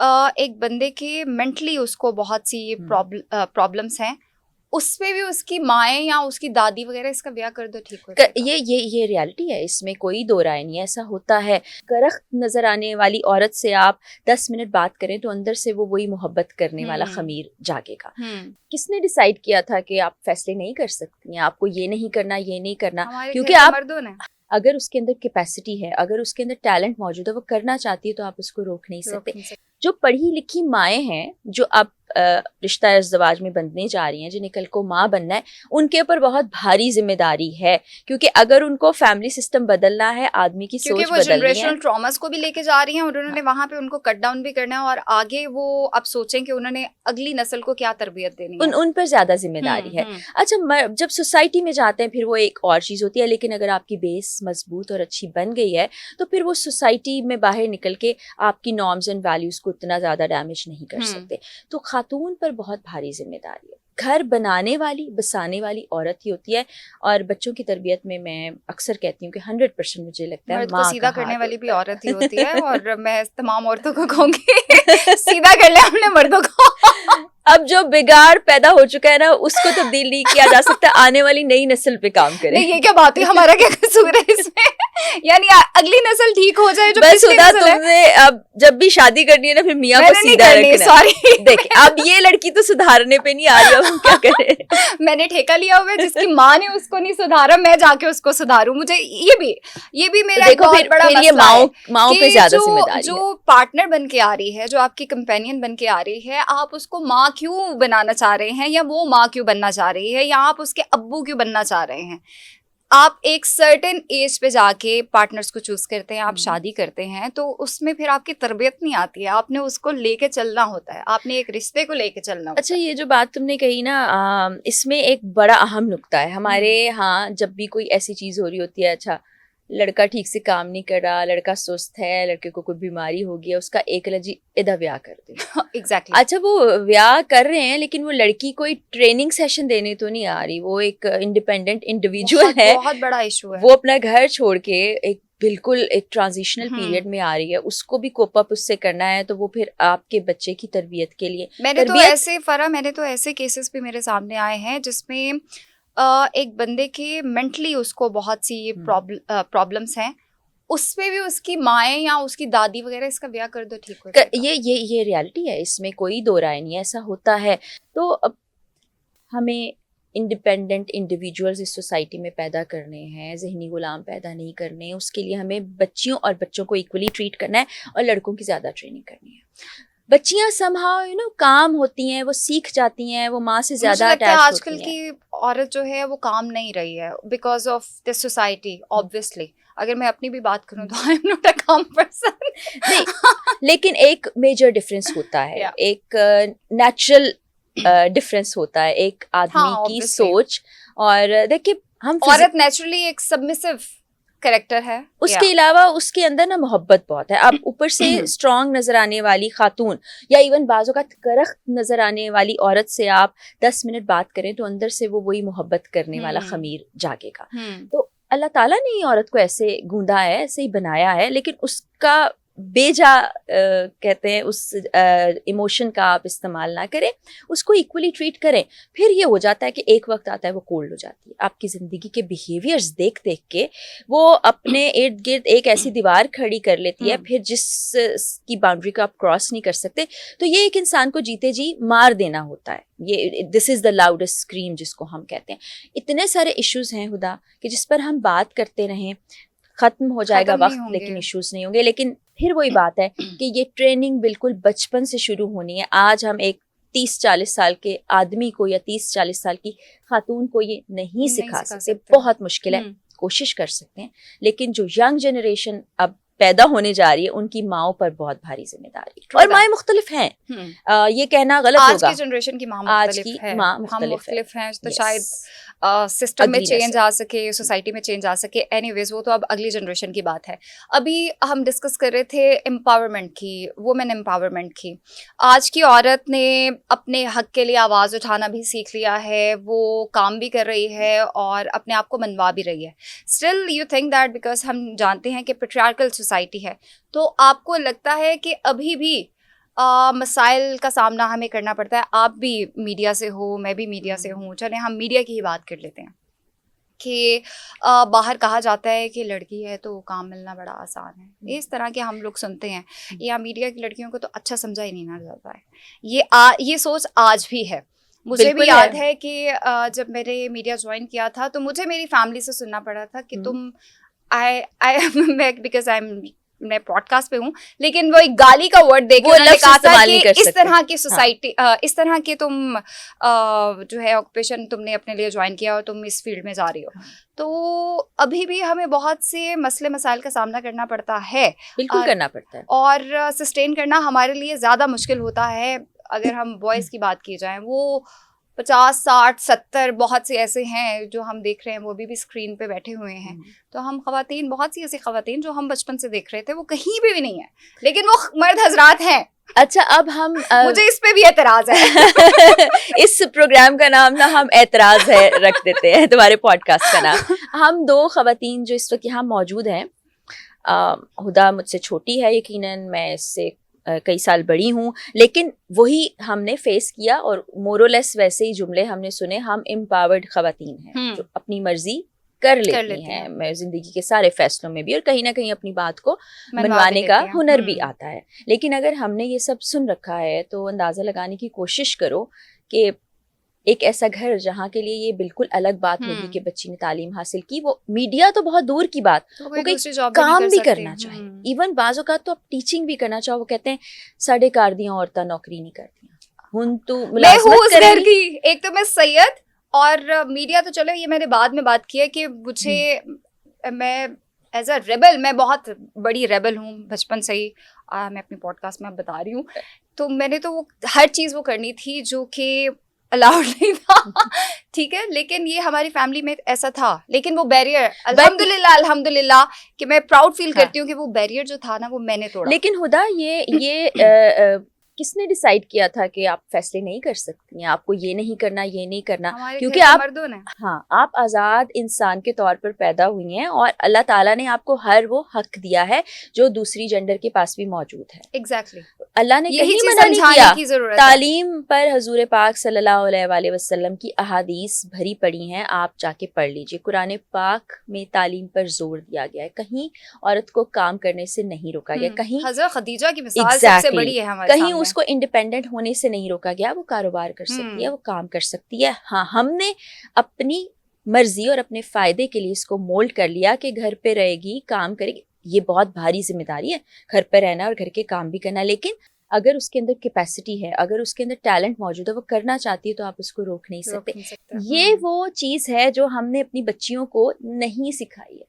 एक बंदे के मेंटली उसको बहुत सी प्रॉब्लम्स हैं, उस पे भी उसकी माएँ या उसकी दादी वगैरह इसका ब्याह कर दो ठीक हो जाएगा। ये रियलिटी है, इसमें कोई दो राय नहीं है, ऐसा होता है। करख्त नजर आने वाली औरत से आप 10 मिनट बात करें तो अंदर से वो वही मोहब्बत करने वाला खमीर जागेगा। किसने डिसाइड किया था कि आप फैसले नहीं कर सकती हैं, आपको ये नहीं करना, ये नहीं करना? हमारे क्योंकि घर के आप मर्दों ने अगर उसके अंदर कैपेसिटी है, अगर उसके अंदर टैलेंट मौजूद है, वो करना चाहती है, तो आप उसको रोक नहीं सकते। जो पढ़ी लिखी माएँ हैं जो अब रिश्ता इज़्दिवाज में बंधने जा रही हैं, जिन्हें कल को माँ बनना है, उनके ऊपर बहुत भारी जिम्मेदारी है। क्योंकि अगर उनको फैमिली सिस्टम बदलना है, आदमी की सोच वो बदलनी है, जनरेशनल ट्रॉमास को भी लेके जा रही हैं और उन्होंने वहां पे उनको कट डाउन भी करना है, और आगे वो अब सोचें कि उन्होंने अगली नस्ल को क्या तरबियत देनी है। उन पर ज्यादा जिम्मेदारी है। अच्छा, जब सोसाइटी में जाते हैं फिर वो एक और चीज होती है, लेकिन अगर आपकी बेस मजबूत और अच्छी बन गई है तो फिर वो सोसाइटी में बाहर निकल के आपकी नॉर्म्स एंड वैल्यूज को उतना ज्यादा डैमेज नहीं कर सकते। तो खातून पर बहुत भारी जिम्मेदारी है। घर बनाने वाली, बसाने वाली औरत ही होती है। और बच्चों की तरबियत में मैं अक्सर कहती हूँ कि 100% मुझे लगता है मर्द माँ को सीधा का करने हाथ वाली भी होता औरत ही होती है, और मैं तमाम औरतों को कहूंगी सीधा कर ले हमने मर्दों को। अब जो बिगाड़ पैदा हो चुका है ना, उसको तब्दील नहीं किया जा सकता। आने वाली नई नस्ल पे काम करें। नहीं, ये क्या बात है, हमारा क्या कसूर है इसमें? यानी अगली नस्ल ठीक हो जाए जो बस पिछली खुदा, नस्ल है। तुमने अब जब भी शादी करनी है ना, फिर मियाँ को मैंने नहीं सीधा करनी, रखना है। सॉरी। देख, अब ये लड़की तो सुधारने पे नहीं आ रही, अब हम क्या करें? मैंने ठेका लिया हुआ है, जिसकी माँ ने उसको नहीं सुधारा, मैं जाके उसको सुधारूं? मुझे ये भी मेरा एक देखो, बहुत बड़ा फिर ये मसला है माओ पे कि ज्यादा जिम्मेदारी है। जो पार्टनर बन के आ रही है, जो आपकी कंपेनियन बन के आ रही है, आप उसको माँ क्यों बनाना चाह रहे हैं, या वो माँ क्यों बनना चाह रही है, या आप उसके अब्बू क्यों बनना चाह रहे हैं? आप एक सर्टेन एज पे जाके पार्टनर्स को चूज करते हैं, आप शादी करते हैं, तो उसमें फिर आपकी तरबियत नहीं आती है, आपने उसको लेके चलना होता है, आपने एक रिश्ते को लेके चलना होता अच्छा, ये जो बात तुमने कही ना, इसमें एक बड़ा अहम नुक्ता है हमारे यहाँ। जब भी कोई ऐसी चीज हो रही होती है, अच्छा लड़का ठीक से काम नहीं कर रहा, लड़का सुस्त है, लड़के को कोई बीमारी हो गई है, उसका एक लजी इधर ब्याह कर दे। एग्जैक्टली। अच्छा, वो ब्याह कर रहे हैं, लेकिन वो लड़की कोई ट्रेनिंग सेशन देने तो नहीं आ रही। वो एक इंडिपेंडेंट इंडिविजुअल है, बहुत बड़ा इशू है। वो अपना घर छोड़ के एक बिल्कुल एक ट्रांजिशनल पीरियड में आ रही है, उसको भी कोप अप उससे करना है। तो वो फिर आपके बच्चे की तरबियत के लिए मैंने तो ऐसे केसेस भी मेरे सामने आए हैं जिसमें एक बंदे के मेंटली उसको बहुत सी प्रॉब्लम्स हैं, उस पे भी उसकी माएँ या उसकी दादी वगैरह इसका ब्याह कर दो ठीक हो जाएगा। ये रियलिटी है, इसमें कोई दो राय नहीं है, ऐसा होता है। तो अब हमें इंडिपेंडेंट इंडिविजुअल्स इस सोसाइटी में पैदा करने हैं, जहनी गुलाम पैदा नहीं करने। उसके लिए हमें बच्चियों और बच्चों को इक्वली ट्रीट करना है और लड़कों की ज़्यादा ट्रेनिंग करनी है। बच्चियां समहाउ काम होती हैं, वो सीख जाती हैं, वो माँ से ज़्यादा अटैच होती हैं। आजकल की औरत जो है वो काम नहीं रही है because of the society. Obviously अगर मैं अपनी भी बात करूं तो आई एम नॉट अ काम पर्सन। नहीं, लेकिन एक मेजर डिफरेंस होता है, एक नेचुरल डिफरेंस होता है, एक आदमी की सोच। और देखिए, हम औरत नेचुरली एक सबमिसिव कैरेक्टर है, उसके अलावा उसके अंदर ना मोहब्बत बहुत है। आप ऊपर से स्ट्रांग नजर आने वाली खातून या इवन बाजों का करख्त नजर आने वाली औरत से आप 10 मिनट बात करें तो अंदर से वो वही मोहब्बत करने वाला खमीर जागेगा। तो अल्लाह ताला ने औरत को ऐसे गूंदा है, ऐसे ही बनाया है, लेकिन उसका बेजा कहते हैं उस इमोशन का आप इस्तेमाल ना करें, उसको इक्वली ट्रीट करें। फिर ये हो जाता है कि एक वक्त आता है वो कोल्ड हो जाती है। आपकी ज़िंदगी के बिहेवियर्स देख देख के वो अपने इर्द गिर्द एक ऐसी दीवार खड़ी कर लेती है, फिर जिसकी बाउंड्री को आप क्रॉस नहीं कर सकते। तो ये एक इंसान को जीते जी मार देना होता है। ये this is the loudest scream जिसको हम कहते हैं। इतने सारे इश्यूज हैं खुदा कि जिस पर हम बात करते रहें, ख़त्म हो जाएगा वक्त, लेकिन इश्यूज नहीं होंगे। लेकिन फिर वही बात है कि ये ट्रेनिंग बिल्कुल बचपन से शुरू होनी है। आज हम एक 30-40 साल के आदमी को या 30-40 साल की खातून को ये नहीं सिखा सकते, बहुत मुश्किल है। कोशिश कर सकते हैं, लेकिन जो यंग जनरेशन अब पैदा होने जा रही है उनकी माओ पर बहुत भारी जिम्मेदारी है। और माएँ मुख्तलिफ हैं, ये कहना गलत होगा। आज की जनरेशन की माँ मुख्तलिफ है, हम मुख्तलिफ हैं, तो शायद सिस्टम में चेंज आ सके, सोसाइटी में चेंज आ सके। एनीवेज वो तो अब अगली जनरेशन की बात है। अभी हम डिस्कस कर रहे थे एम्पावरमेंट की, वुमेन एम्पावरमेंट की। आज की औरत ने अपने हक के लिए आवाज़ उठाना भी सीख लिया है, वो काम भी कर रही है और अपने आप को मनवा भी रही है। Still you think that because हम जानते हैं कि पेट्रियार्कल सोसाइटी है, तो आपको लगता है कि अभी भी मसाइल का सामना हमें करना पड़ता है। आप भी मीडिया से हो, मैं भी मीडिया से हूँ, चले हम मीडिया की ही बात कर लेते हैं कि बाहर कहा जाता है कि लड़की है तो काम मिलना बड़ा आसान है, इस तरह के हम लोग सुनते हैं, या मीडिया की लड़कियों को तो अच्छा समझा ही नहीं ना जाता है। ये सोच आज भी है। मुझे भी याद है कि जब मैंने मीडिया ज्वाइन किया था तो मुझे मेरी फैमिली से सुनना पड़ा था कि तुम बिकॉज आई एम, मैं पॉडकास्ट पे हूँ, लेकिन वो एक गाली का वर्ड देके उन्होंने कहा था कि इस तरह की सोसाइटी, इस तरह के तुम जो है ऑक्यूपेशन तुमने अपने लिए ज्वाइन किया और तुम इस फील्ड में जा रही हो। तो अभी भी हमें बहुत से मसले मसाइल का सामना करना पड़ता है, बिल्कुल करना पड़ता है, और सस्टेन करना हमारे लिए ज़्यादा मुश्किल होता है। अगर हम बॉयज़ की बात की जाए, वो 50, 60, 70 बहुत से ऐसे हैं जो हम देख रहे हैं, वो भी स्क्रीन पे बैठे हुए हैं। तो हम खवातीन, बहुत सी ऐसी खवातीन जो हम बचपन से देख रहे थे, वो कहीं पे भी नहीं है, लेकिन वो मर्द हजरात हैं। अच्छा, अब हम मुझे इस पे भी एतराज है। इस प्रोग्राम का नाम ना हम एतराज है रख देते हैं, तुम्हारे पॉडकास्ट का नाम। हम दो खवातीन जो इस वक्त यहाँ मौजूद हैं, हुदा मुझसे छोटी है यकीनन, मैं इससे कई साल बड़ी हूँ, लेकिन वही हमने फेस किया और मोरलेस वैसे ही जुमले हमने सुने। हम एम्पावर्ड खवातीन हैं जो अपनी मर्जी कर लेती हैं, मैं जिंदगी के सारे फैसलों में भी, और कहीं ना कहीं अपनी बात को मनवाने का हुनर भी आता है। लेकिन अगर हमने ये सब सुन रखा है तो अंदाजा लगाने की कोशिश करो कि एक ऐसा घर जहाँ के लिए ये बिल्कुल अलग बात होगी कि बच्ची ने तालीम हासिल की, वो मीडिया तो बहुत दूर की बात, वो कहीं काम भी करना चाहिए, इवन बाज़ औक़ात तो आप टीचिंग भी करना चाहो। वो कहते हैं साढ़े कार दियां औरतां नौकरी नहीं करती, हुन तो मुलाज़मत करेगी। एक तो मैं सैयद, और मीडिया तो चलो ये मैंने बाद में बात की है कि मुझे, मैं एज अ रेबल, मैं बहुत बड़ी रेबल हूँ बचपन से ही, मैं अपने पॉडकास्ट में अब बता रही हूँ। तो मैंने तो वो हर चीज़ वो करनी थी जो कि अलाउड नहीं था, ठीक है, लेकिन ये हमारी फैमिली में ऐसा था। लेकिन वो बैरियर अल्हम्दुलिल्लाह कि मैं प्राउड फील करती हूँ कि वो बैरियर जो था ना, वो मैंने तोड़ा। लेकिन हुदा ये किसने डिसाइड किया था कि आप फैसले नहीं कर सकती हैं, आपको ये नहीं करना, ये नहीं करना? क्योंकि आप मर्दों ने, हाँ, आप आज़ाद इंसान के तौर पर पैदा हुई हैं और अल्लाह ताला ने आपको हर वो हक दिया है जो दूसरी जेंडर के पास भी मौजूद है। एग्जैक्टली, अल्लाह ने कहीं मना नहीं किया। तालीम पर हुजूर पाक सल्लल्लाहु अलैहि वसल्लम की अहादीस भरी पड़ी हैं, आप जाके पढ़ लीजिए। कुरान पाक में तालीम पर जोर दिया गया है, कहीं औरत को काम करने से नहीं रोका गया, कहीं हज़रत खदीजा की मिसाल सबसे बड़ी है हमारे कहीं उसको इंडिपेंडेंट होने से नहीं रोका गया। वो कारोबार कर सकती है, वो काम कर सकती है। हाँ, हमने अपनी मर्जी और अपने फायदे के लिए इसको मोल्ड कर लिया कि घर पे रहेगी, काम करेगी। ये बहुत भारी जिम्मेदारी है, घर पे रहना और घर के काम भी करना, लेकिन अगर उसके अंदर कैपेसिटी है, अगर उसके अंदर टैलेंट मौजूद है, वो करना चाहती है, तो आप उसको रोक नहीं सकते। ये वो चीज़ है जो हमने अपनी बच्चियों को नहीं सिखाई है।